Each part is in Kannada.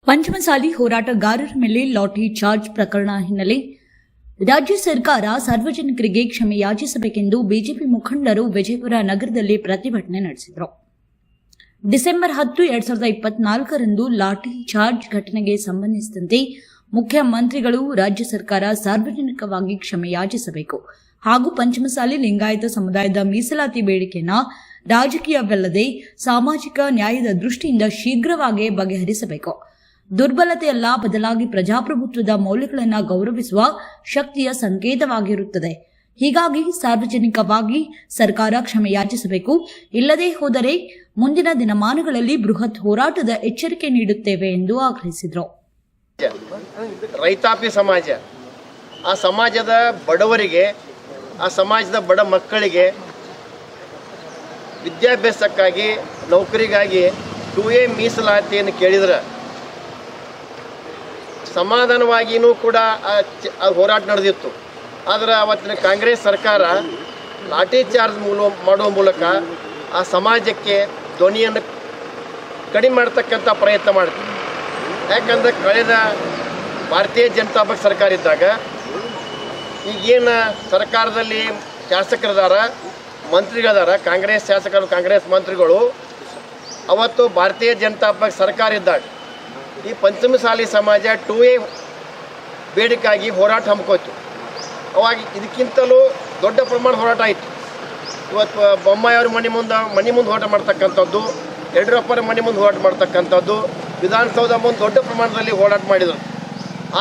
ಪಂಚಮಸಾಲಿ ಹೋರಾಟಗಾರರ ಮೇಲೆ ಲಾಠಿ ಚಾರ್ಜ್ ಪ್ರಕರಣ ಹಿನ್ನೆಲೆ ರಾಜ್ಯ ಸರ್ಕಾರ ಸಾರ್ವಜನಿಕರಿಗೆ ಕ್ಷಮೆ ಯಾಚಿಸಬೇಕೆಂದು ಬಿಜೆಪಿ ಮುಖಂಡರು ವಿಜಯಪುರ ನಗರದಲ್ಲಿ ಪ್ರತಿಭಟನೆ ನಡೆಸಿದರು. ಡಿಸೆಂಬರ್ 10, 2024ರಂದು ಲಾಠಿ ಚಾರ್ಜ್ ಘಟನೆಗೆ ಸಂಬಂಧಿಸಿದಂತೆ ಮುಖ್ಯಮಂತ್ರಿಗಳು ರಾಜ್ಯ ಸರ್ಕಾರ ಸಾರ್ವಜನಿಕವಾಗಿ ಕ್ಷಮೆ ಯಾಚಿಸಬೇಕು ಹಾಗೂ ಪಂಚಮಸಾಲಿ ಲಿಂಗಾಯತ ಸಮುದಾಯದ ಮೀಸಲಾತಿ ಬೇಡಿಕೆಯನ್ನು ರಾಜಕೀಯವಲ್ಲದೆ ಸಾಮಾಜಿಕ ನ್ಯಾಯದ ದೃಷ್ಟಿಯಿಂದ ಶೀಘ್ರವಾಗಿ ಬಗೆಹರಿಸಬೇಕು. ದುರ್ಬಲತೆಯಲ್ಲ, ಬದಲಾಗಿ ಪ್ರಜಾಪ್ರಭುತ್ವದ ಮೌಲ್ಯಗಳನ್ನು ಗೌರವಿಸುವ ಶಕ್ತಿಯ ಸಂಕೇತವಾಗಿರುತ್ತದೆ. ಹೀಗಾಗಿ ಸಾರ್ವಜನಿಕವಾಗಿ ಸರ್ಕಾರ ಕ್ಷಮೆ ಯಾಚಿಸಬೇಕು. ಇಲ್ಲದೇ ಹೋದರೆ ಮುಂದಿನ ದಿನಮಾನಗಳಲ್ಲಿ ಬೃಹತ್ ಹೋರಾಟದ ಎಚ್ಚರಿಕೆ ನೀಡುತ್ತೇವೆ ಎಂದು ಆಗ್ರಹಿಸಿದರು. ರೈತಾಪಿ ಸಮಾಜ, ಆ ಸಮಾಜದ ಬಡವರಿಗೆ, ಆ ಸಮಾಜದ ಬಡ ಮಕ್ಕಳಿಗೆ ವಿದ್ಯಾಭ್ಯಾಸಕ್ಕಾಗಿ, ನೌಕರಿಗಾಗಿ 2A ಮೀಸಲಾತಿಯನ್ನು ಕೇಳಿದ್ರೆ ಸಮಾಧಾನವಾಗಿಯೂ ಕೂಡ ಹೋರಾಟ ನಡೆದಿತ್ತು. ಆದರೆ ಅವತ್ತಿನ ಕಾಂಗ್ರೆಸ್ ಸರ್ಕಾರ ಲಾಠಿ ಚಾರ್ಜ್ ಮಾಡುವ ಮೂಲಕ ಆ ಸಮಾಜಕ್ಕೆ ಧ್ವನಿಯನ್ನು ಕಡಿಮೆ ಮಾಡ್ತಕ್ಕಂಥ ಪ್ರಯತ್ನ ಮಾಡಿತು. ಯಾಕಂದರೆ ಕಳೆದ ಭಾರತೀಯ ಜನತಾ ಪಕ್ಷ ಸರ್ಕಾರ ಇದ್ದಾಗ ಈಗೇನು ಸರ್ಕಾರದಲ್ಲಿ ಶಾಸಕರಿದಾರ, ಮಂತ್ರಿಗಳಿದಾರ, ಕಾಂಗ್ರೆಸ್ ಶಾಸಕರು, ಕಾಂಗ್ರೆಸ್ ಮಂತ್ರಿಗಳು, ಅವತ್ತು ಭಾರತೀಯ ಜನತಾ ಪಕ್ಷ ಸರ್ಕಾರ ಇದ್ದಾಗ ಈ ಪಂಚಮಸಾಲಿ ಸಮಾಜ 2A ಬೇಡಿಕೆಗಾಗಿ ಹೋರಾಟ ಹಮ್ಮಿಕೋತು. ಅವಾಗ ಇದಕ್ಕಿಂತಲೂ ದೊಡ್ಡ ಪ್ರಮಾಣ ಹೋರಾಟ ಆಯಿತು. ಇವತ್ತು ಬೊಮ್ಮಾಯಿಯವ್ರ ಮನೆ ಮುಂದೆ ಹೋರಾಟ ಮಾಡ್ತಕ್ಕಂಥದ್ದು, ಯಡಿಯೂರಪ್ಪರ ಮನೆ ಮುಂದೆ ಹೋರಾಟ ಮಾಡ್ತಕ್ಕಂಥದ್ದು, ವಿಧಾನಸೌಧ ಮುಂದೆ ದೊಡ್ಡ ಪ್ರಮಾಣದಲ್ಲಿ ಹೋರಾಟ ಮಾಡಿದರು.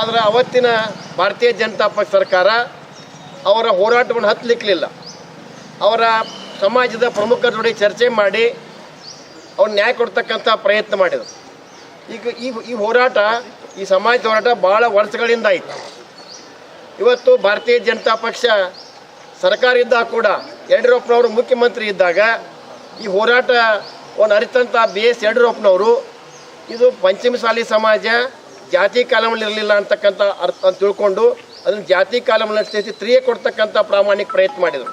ಆದರೆ ಅವತ್ತಿನ ಭಾರತೀಯ ಜನತಾ ಪಕ್ಷ ಸರ್ಕಾರ ಅವರ ಹೋರಾಟವನ್ನು ಹತ್ತಲಿಕ್ಕಲಿಲ್ಲ. ಅವರ ಸಮಾಜದ ಪ್ರಮುಖರ ಜೊತೆ ಚರ್ಚೆ ಮಾಡಿ ಅವ್ರು ನ್ಯಾಯ ಕೊಡ್ತಕ್ಕಂಥ ಪ್ರಯತ್ನ ಮಾಡಿದರು. ಈಗ ಈ ಹೋರಾಟ, ಈ ಸಮಾಜದ ಹೋರಾಟ ಭಾಳ ವರ್ಷಗಳಿಂದ ಆಯಿತು. ಇವತ್ತು ಭಾರತೀಯ ಜನತಾ ಪಕ್ಷ ಸರ್ಕಾರ ಇದ್ದಾಗ ಕೂಡ, ಯಡಿಯೂರಪ್ಪನವರು ಮುಖ್ಯಮಂತ್ರಿ ಇದ್ದಾಗ ಈ ಹೋರಾಟವನ್ನು ಅರಿತಂಥ BS ಯಡಿಯೂರಪ್ಪನವರು ಇದು ಪಂಚಮಸಾಲಿ ಸಮಾಜ ಜಾತಿ ಕಾಲಮಲ್ಲಿರಲಿಲ್ಲ ಅಂತಕ್ಕಂಥ ಅರ್ಥ ತಿಳ್ಕೊಂಡು ಅದನ್ನು ಜಾತಿ ಕಾಲಮಲ್ಲಿ ಸ್ಥಿತಿ 3A ಕೊಡ್ತಕ್ಕಂಥ ಪ್ರಾಮಾಣಿಕ ಪ್ರಯತ್ನ ಮಾಡಿದರು.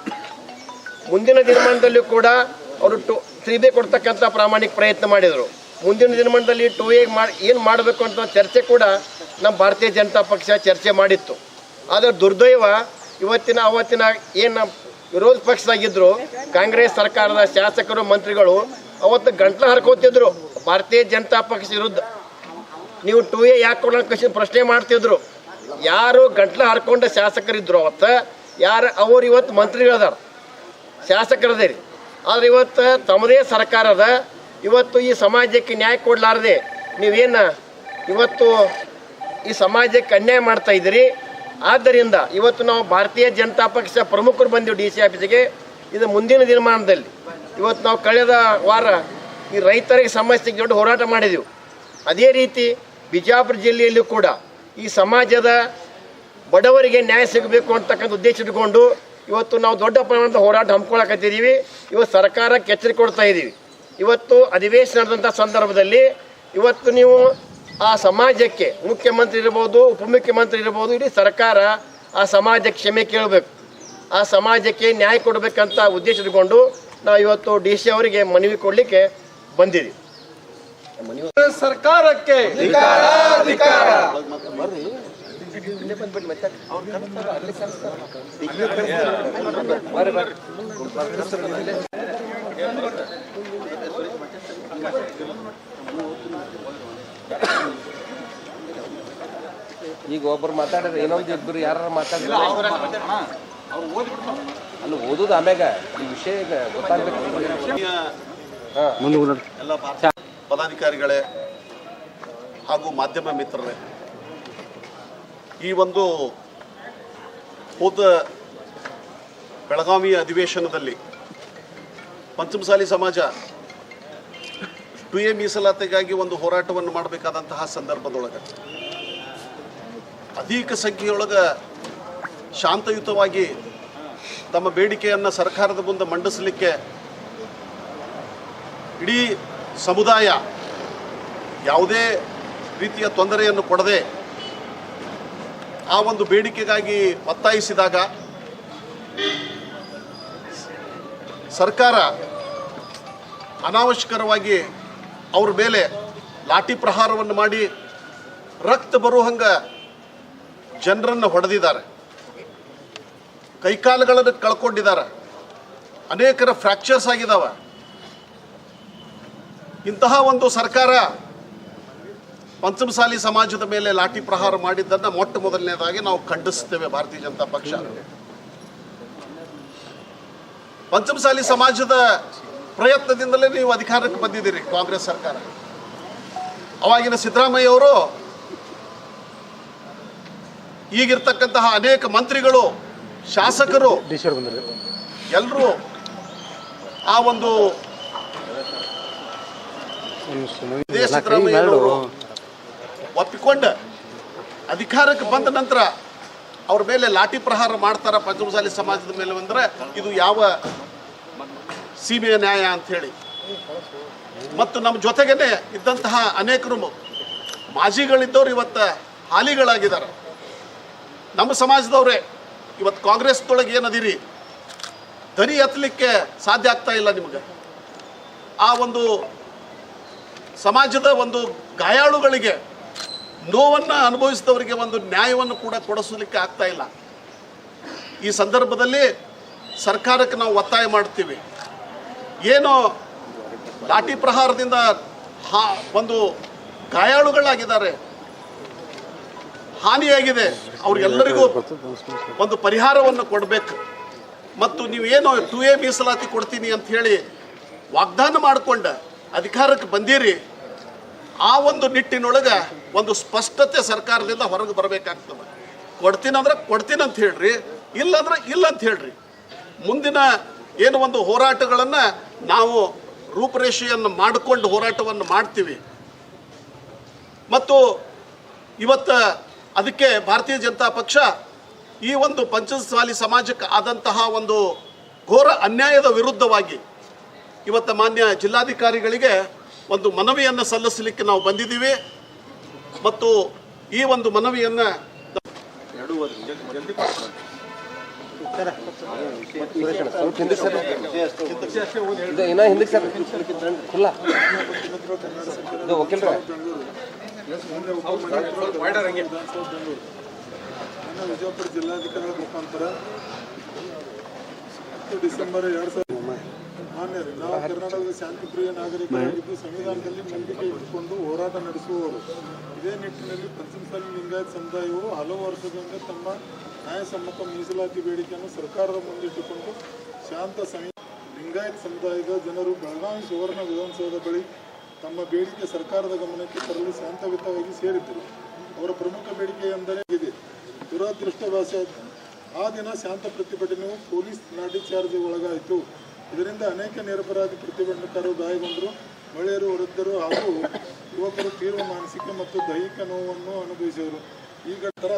ಮುಂದಿನ ದಿನಮಾನದಲ್ಲೂ ಕೂಡ ಅವರು 3B ಕೊಡ್ತಕ್ಕಂಥ ಪ್ರಾಮಾಣಿಕ ಪ್ರಯತ್ನ ಮಾಡಿದರು. ಮುಂದಿನ ದಿನಮಾನದಲ್ಲಿ 2A ಏನು ಮಾಡಬೇಕು ಅಂತ ಚರ್ಚೆ ಕೂಡ ನಮ್ಮ ಭಾರತೀಯ ಜನತಾ ಪಕ್ಷ ಚರ್ಚೆ ಮಾಡಿತ್ತು. ಆದರೆ ದುರ್ದೈವ ಅವತ್ತಿನ ಏನು ವಿರೋಧ ಪಕ್ಷದಾಗಿದ್ದರು ಕಾಂಗ್ರೆಸ್ ಸರ್ಕಾರದ ಶಾಸಕರು, ಮಂತ್ರಿಗಳು ಅವತ್ತು ಗಂಟ್ಲು ಹರ್ಕೋತಿದ್ರು ಭಾರತೀಯ ಜನತಾ ಪಕ್ಷ ವಿರುದ್ಧ. ನೀವು 2A ಯಾಕೆ ಕೊಡೋಕೆ ಪ್ರಶ್ನೆ ಮಾಡ್ತಿದ್ರು. ಯಾರು ಗಂಟ್ಲು ಹರ್ಕೊಂಡ ಶಾಸಕರಿದ್ದರು ಅವತ್ತು, ಅವ್ರು ಇವತ್ತು ಮಂತ್ರಿಗಳದಾರ, ಶಾಸಕರದೇರಿ. ಆದರೆ ಇವತ್ತು ತಮ್ಮದೇ ಸರ್ಕಾರದ ಇವತ್ತು ಈ ಸಮಾಜಕ್ಕೆ ನ್ಯಾಯ ಕೊಡಲಾರದೆ ನೀವೇನು ಇವತ್ತು ಈ ಸಮಾಜಕ್ಕೆ ಅನ್ಯಾಯ ಮಾಡ್ತಾ ಇದ್ದೀರಿ. ಆದ್ದರಿಂದ ಇವತ್ತು ನಾವು ಭಾರತೀಯ ಜನತಾ ಪಕ್ಷ ಪ್ರಮುಖರು ಬಂದೆವು DC ಆಫೀಸಿಗೆ. ಇದು ಮುಂದಿನ ದಿನಮಾನದಲ್ಲಿ ಇವತ್ತು ನಾವು ಕಳೆದ ವಾರ ಈ ರೈತರಿಗೆ ಸಮಸ್ಯೆಗೆ ದೊಡ್ಡ ಹೋರಾಟ ಮಾಡಿದೆವು. ಅದೇ ರೀತಿ ಬಿಜಾಪುರ ಜಿಲ್ಲೆಯಲ್ಲೂ ಕೂಡ ಈ ಸಮಾಜದ ಬಡವರಿಗೆ ನ್ಯಾಯ ಸಿಗಬೇಕು ಅಂತಕ್ಕಂಥ ಉದ್ದೇಶ ಇಟ್ಕೊಂಡು ಇವತ್ತು ನಾವು ದೊಡ್ಡ ಪ್ರಮಾಣದ ಹೋರಾಟ ಹಮ್ಮಿಕೊಳ್ಳಕತ್ತಿದ್ದೀವಿ. ಇವತ್ತು ಸರ್ಕಾರಕ್ಕೆ ಎಚ್ಚರಿಕೆ ಕೊಡ್ತಾ ಇದ್ದೀವಿ. ಇವತ್ತು ಅಧಿವೇಶನ ನಡೆದಂಥ ಸಂದರ್ಭದಲ್ಲಿ ಇವತ್ತು ನೀವು ಆ ಸಮಾಜಕ್ಕೆ, ಮುಖ್ಯಮಂತ್ರಿ ಇರ್ಬೋದು, ಉಪಮುಖ್ಯಮಂತ್ರಿ ಇರ್ಬೋದು, ಇಡೀ ಸರ್ಕಾರ ಆ ಸಮಾಜಕ್ಕೆ ಕ್ಷಮೆ ಕೇಳಬೇಕು, ಆ ಸಮಾಜಕ್ಕೆ ನ್ಯಾಯ ಕೊಡಬೇಕಂತ ಉದ್ದೇಶ ಇಟ್ಕೊಂಡು ನಾವು ಇವತ್ತು DC ಅವರಿಗೆ ಮನವಿ ಕೊಡಲಿಕ್ಕೆ ಬಂದಿದ್ದೀವಿ. ಸರ್ಕಾರಕ್ಕೆ ಈಗ ಒಬ್ಬರು ಮಾತಾಡಿದ್ರೆ ಇನ್ನೊಂದು ಇಬ್ಬರು ಯಾರು ಮಾತಾಡಿದ್ರೆ ಅಲ್ಲಿ ಓದೋದು ಆಮ್ಯಾಗ ಈ ವಿಷಯ ಗೊತ್ತಾಗಬೇಕು. ಎಲ್ಲ ಪದಾಧಿಕಾರಿಗಳೇ ಹಾಗೂ ಮಾಧ್ಯಮ ಮಿತ್ರರೇ, ಈ ಒಂದು ಹೋದ ಬೆಳಗಾವಿ ಅಧಿವೇಶನದಲ್ಲಿ ಪಂಚಮಸಾಲಿ ಸಮಾಜ 2A ಮೀಸಲಾತಿಗಾಗಿ ಒಂದು ಹೋರಾಟವನ್ನು ಮಾಡಬೇಕಾದಂತಹ ಸಂದರ್ಭದೊಳಗೆ ಅಧಿಕ ಸಂಖ್ಯೆಯೊಳಗೆ ಶಾಂತಯುತವಾಗಿ ತಮ್ಮ ಬೇಡಿಕೆಯನ್ನು ಸರ್ಕಾರದ ಮುಂದೆ ಮಂಡಿಸಲಿಕ್ಕೆ ಇಡೀ ಸಮುದಾಯ ಯಾವುದೇ ರೀತಿಯ ತೊಂದರೆಯನ್ನು ಕೊಡದೆ ಆ ಒಂದು ಬೇಡಿಕೆಗಾಗಿ ಒತ್ತಾಯಿಸಿದಾಗ ಸರ್ಕಾರ ಅನಾವಶ್ಯಕವಾಗಿ ಅವ್ರ ಮೇಲೆ ಲಾಠಿ ಪ್ರಹಾರವನ್ನು ಮಾಡಿ ರಕ್ತ ಬರುವಂಗ ಜನರನ್ನು ಹೊಡೆದಿದ್ದಾರೆ, ಕೈಕಾಲುಗಳನ್ನು ಕಳ್ಕೊಂಡಿದ್ದಾರೆ, ಅನೇಕರ ಫ್ರ್ಯಾಕ್ಚರ್ಸ್ ಆಗಿದ್ದಾವೆ. ಇಂತಹ ಒಂದು ಸರ್ಕಾರ ಪಂಚಮಸಾಲಿ ಸಮಾಜದ ಮೇಲೆ ಲಾಠಿ ಪ್ರಹಾರ ಮಾಡಿದ್ದನ್ನು ಮೊಟ್ಟ ಮೊದಲನೇದಾಗಿ ನಾವು ಖಂಡಿಸ್ತೇವೆ. ಭಾರತೀಯ ಜನತಾ ಪಕ್ಷ ಪಂಚಮಸಾಲಿ ಸಮಾಜದ ಪ್ರಯತ್ನದಿಂದಲೇ ನೀವು ಅಧಿಕಾರಕ್ಕೆ ಬಂದಿದ್ದೀರಿ. ಕಾಂಗ್ರೆಸ್ ಸರ್ಕಾರ ಅವಾಗಿನ ಸಿದ್ದರಾಮಯ್ಯ ಅವರು, ಈಗಿರ್ತಕ್ಕಂತಹ ಅನೇಕ ಮಂತ್ರಿಗಳು, ಶಾಸಕರು ಎಲ್ಲರೂ ಆ ಒಂದು ಸಿದ್ದರಾಮಯ್ಯನವರು ಒಪ್ಪಿಕೊಂಡ ಅಧಿಕಾರಕ್ಕೆ ಬಂದ ನಂತರ ಅವ್ರ ಮೇಲೆ ಲಾಠಿ ಪ್ರಹಾರ ಮಾಡ್ತಾರ ಪಂಚಮಸಾಲಿ ಸಮಾಜದ ಮೇಲೆ ಅಂದ್ರೆ ಇದು ಯಾವ ಸೀಮೆಯ ನ್ಯಾಯ ಅಂತ ಹೇಳಿ. ಮತ್ತು ನಮ್ಮ ಜೊತೆಗೇನೆ ಇದ್ದಂತಹ ಅನೇಕರು ಮಾಜಿಗಳಿದ್ದವ್ರು ಇವತ್ತು ಹಾಲಿಗಳಾಗಿದ್ದಾರೆ. ನಮ್ಮ ಸಮಾಜದವರೇ ಇವತ್ತು ಕಾಂಗ್ರೆಸ್ದೊಳಗೆ ಏನದಿರಿ, ದನಿ ಎತ್ತಲಿಕ್ಕೆ ಸಾಧ್ಯ ಆಗ್ತಾ ಇಲ್ಲ ನಿಮಗೆ. ಆ ಒಂದು ಸಮಾಜದ ಒಂದು ಗಾಯಾಳುಗಳಿಗೆ, ನೋವನ್ನು ಅನುಭವಿಸಿದವರಿಗೆ ಒಂದು ನ್ಯಾಯವನ್ನು ಕೂಡ ಕೊಡಿಸಲಿಕ್ಕೆ ಆಗ್ತಾ ಇಲ್ಲ. ಈ ಸಂದರ್ಭದಲ್ಲಿ ಸರ್ಕಾರಕ್ಕೆ ನಾವು ಒತ್ತಾಯ ಮಾಡ್ತೀವಿ, ಏನು ಲಾಠಿ ಪ್ರಹಾರದಿಂದ ಒಂದು ಗಾಯಾಳುಗಳಾಗಿದ್ದಾರೆ, ಹಾನಿಯಾಗಿದೆ, ಅವ್ರಿಗೆಲ್ಲರಿಗೂ ಒಂದು ಪರಿಹಾರವನ್ನು ಕೊಡಬೇಕು. ಮತ್ತು ನೀವೇನು 2A ಮೀಸಲಾತಿ ಕೊಡ್ತೀನಿ ಅಂತ ಹೇಳಿ ವಾಗ್ದಾನ ಮಾಡಿಕೊಂಡು ಅಧಿಕಾರಕ್ಕೆ ಬಂದಿರಿ, ಆ ಒಂದು ನಿಟ್ಟಿನೊಳಗೆ ಒಂದು ಸ್ಪಷ್ಟತೆ ಸರ್ಕಾರದಿಂದ ಹೊರಗೆ ಬರಬೇಕಾಗ್ತದೆ. ಕೊಡ್ತೀನಂದ್ರೆ ಕೊಡ್ತೀನಿ ಅಂತ ಹೇಳ್ರಿ, ಇಲ್ಲಂದ್ರೆ ಇಲ್ಲ ಅಂತ ಹೇಳ್ರಿ. ಮುಂದಿನ ಏನು ಒಂದು ಹೋರಾಟಗಳನ್ನು ನಾವು ರೂಪರೇಷೆಯನ್ನು ಮಾಡಿಕೊಂಡು ಹೋರಾಟವನ್ನು ಮಾಡ್ತೀವಿ. ಮತ್ತು ಇವತ್ತು ಅದಕ್ಕೆ ಭಾರತೀಯ ಜನತಾ ಪಕ್ಷ ಈ ಒಂದು ಪಂಚಮಸಾಲಿ ಸಮಾಜಕ್ಕೆ ಆದಂತಹ ಒಂದು ಘೋರ ಅನ್ಯಾಯದ ವಿರುದ್ಧವಾಗಿ ಇವತ್ತು ಮಾನ್ಯ ಜಿಲ್ಲಾಧಿಕಾರಿಗಳಿಗೆ ಒಂದು ಮನವಿಯನ್ನು ಸಲ್ಲಿಸಲಿಕ್ಕೆ ನಾವು ಬಂದಿದ್ದೀವಿ. ಮತ್ತು ಈ ಒಂದು ಮನವಿಯನ್ನು ವಿಜಯಪುರ ಜಿಲ್ಲಾಧಿಕಾರಿಗಳ ಮುಖಾಂತರ ಡಿಸೆಂಬರ್ 2000 ಮಾನ್ಯರು, ನಾವು ಕರ್ನಾಟಕದ ಶಾಂತಿಪ್ರಿಯ ನಾಗರಿಕರಾಗಿದ್ದು ಸಂವಿಧಾನದಲ್ಲಿ ನಂಬಿಕೆ ಇಟ್ಟುಕೊಂಡು ಹೋರಾಟ ನಡೆಸುವವರು. ಇದೇ ನಿಟ್ಟಿನಲ್ಲಿ ಪಂಚಮಸಾಲಿ ಲಿಂಗಾಯತ ಸಮುದಾಯವು ಹಲವು ವರ್ಷದಿಂದ ತಮ್ಮ ನ್ಯಾಯಸಮ್ಮತ ಮೀಸಲಾತಿ ಬೇಡಿಕೆಯನ್ನು ಸರ್ಕಾರದ ಮುಂದಿಟ್ಟುಕೊಂಡು ಶಾಂತ ಲಿಂಗಾಯತ ಸಮುದಾಯದ ಜನರು ಬೆಳಗಾವಿ ಸುವರ್ಣ ವಿಧಾನಸೌಧ ಬಳಿ ತಮ್ಮ ಬೇಡಿಕೆ ಸರ್ಕಾರದ ಗಮನಕ್ಕೆ ತರಲು ಶಾಂತಯುತವಾಗಿ ಸೇರಿದ್ದರು. ಅವರ ಪ್ರಮುಖ ಬೇಡಿಕೆ ಎಂದರೆ ಇದೆ. ದುರದೃಷ್ಟವಶಾತ್ ಆ ದಿನ ಶಾಂತ ಪ್ರತಿಭಟನೆಯು ಪೊಲೀಸ್ ಲಾಠಿ ಚಾರ್ಜ್ ಒಳಗಾಯಿತು. ಇದರಿಂದ ಅನೇಕ ನಿರಪರಾಧಿ ಪ್ರತಿಭಟನಾಕಾರರು ಗಾಯಗೊಂಡರು. ಮಹಿಳೆಯರು, ವೃದ್ಧರು ಹಾಗೂ ಯುವಕರು ತೀವ್ರ ಮಾನಸಿಕ ಮತ್ತು ದೈಹಿಕ ನೋವನ್ನು ಅನುಭವಿಸಿದರು. ಈಗ ತರ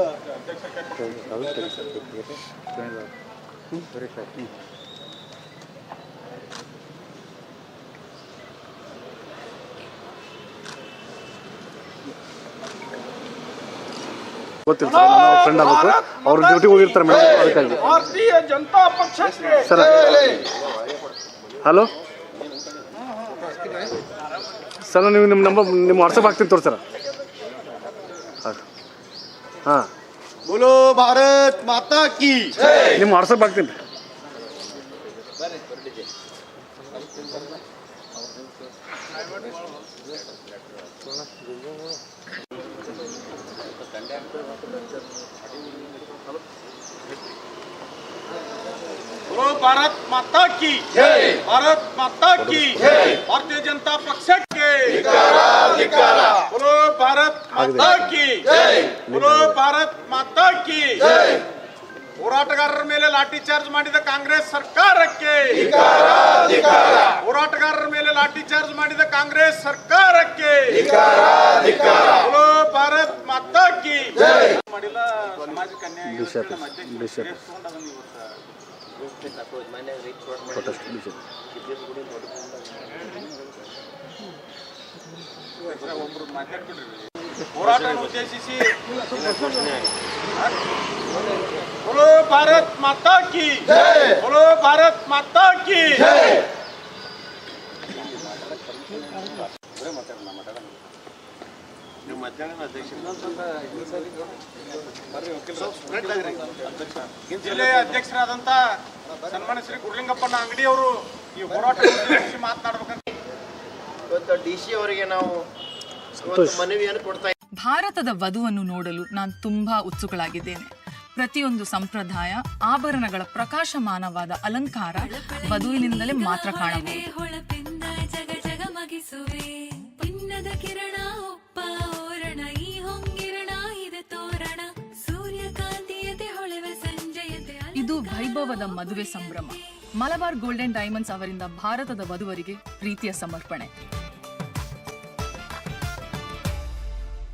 ಗೊತ್ತಿಲ್ಲ ಸರ್, ನಮ್ಮ ಫ್ರೆಂಡ್ ಆಗಬೇಕು, ಅವ್ರ ಡ್ಯೂಟಿಗೆ ಹೋಗಿರ್ತಾರೆ ಮೇಡಮ್, ಅದಕ್ಕಾಗಿ. ಭಾರತೀಯ ಜನತಾ ಪಕ್ಷಕ್ಕೆ ಸರ್ ಹಲೋ ಸರ್, ನೀವು ನಿಮ್ಮ ನಂಬರ್ ನಿಮ್ಮ ವಾಟ್ಸಪ್ ಹಾಕ್ತೀನಿ ತೋರಿ ಸರ್. ಹಾಂ, ಬೋಲೋ ಭಾರತ್ ಮಾತಾ ಕಿ ನಿಮ್ಮ ವಾಟ್ಸಪ್ ಹಾಕ್ತೀನಿ ರೀ. बोलो भारत माता की जय, भारत माता की जय, भारतीय जनता पक्ष के बोलो भारत माता की जय, बोलो भारत माता की जय. ಹೋರಾಟಗಾರರ ಮೇಲೆ ಲಾಠಿ ಚಾರ್ಜ್ ಮಾಡಿದ ಕಾಂಗ್ರೆಸ್ ಸರ್ಕಾರಕ್ಕೆ, ಹೋರಾಟಗಾರರ ಮೇಲೆ ಲಾಠಿ ಚಾರ್ಜ್ ಮಾಡಿದ ಕಾಂಗ್ರೆಸ್ ಸರ್ಕಾರಕ್ಕೆ बोलो भारत माता की जय. ಮಾಡಿಲ್ಲ ಸಾಮಾಜಿಕ ನ್ಯಾಯ ಹೋರಾಟ ಉದ್ದೇಶಿಸಿ बोलो भारत माता की जय, बोलो भारत माता की जय. ಜಿಲ್ಲೆಯ ಅಧ್ಯಕ್ಷರಾದಂತ ಸನ್ಮಾನ್ಯ ಶ್ರೀ ಗುರುಲಿಂಗಪ್ಪನ ಅಂಗಡಿ ಅವರು ಈ ಹೋರಾಟ ಉದ್ದೇಶಿಸಿ ಮಾತನಾಡ್ಬೇಕಂತ ಇವತ್ತು ಡಿ ಸಿ ಅವರಿಗೆ ನಾವು ಇವತ್ತು ಮನವಿಯನ್ನು ಕೊಡ್ತಾ ಭಾರತದ ವಧುವನ್ನು ನೋಡಲು ನಾನು ತುಂಬಾ ಉತ್ಸುಕಳಾಗಿದ್ದೇನೆ. ಪ್ರತಿಯೊಂದು ಸಂಪ್ರದಾಯ ಆಭರಣಗಳ ಪ್ರಕಾಶಮಾನವಾದ ಅಲಂಕಾರ ವಧುವಿನಿಂದಲೇ ಮಾತ್ರ ಕಾಣಬಹುದು. ಹೊಳಪಿಂದ ಜಗ ಜಗಮಗಿಸುವೆ ಪಿನ್ನದ ಕಿರಣ ಒಪ್ಪ ಓರಣ ಈ ಹೊಂಗಿರಣ ಇದೆ ತೋರಣ ಸೂರ್ಯಕಾಂತಿಯತೆ ಹೊಳೆವ ಸಂಜಯತೆ ಇದು ವೈಭವದ ಮದುವೆ ಸಂಭ್ರಮ. ಮಲಬಾರ್ ಗೋಲ್ಡನ್ ಡೈಮಂಡ್ಸ್ ಅವರಿಂದ ಭಾರತದ ವಧುವರಿಗೆ ಪ್ರೀತಿಯ ಸಮರ್ಪಣೆ.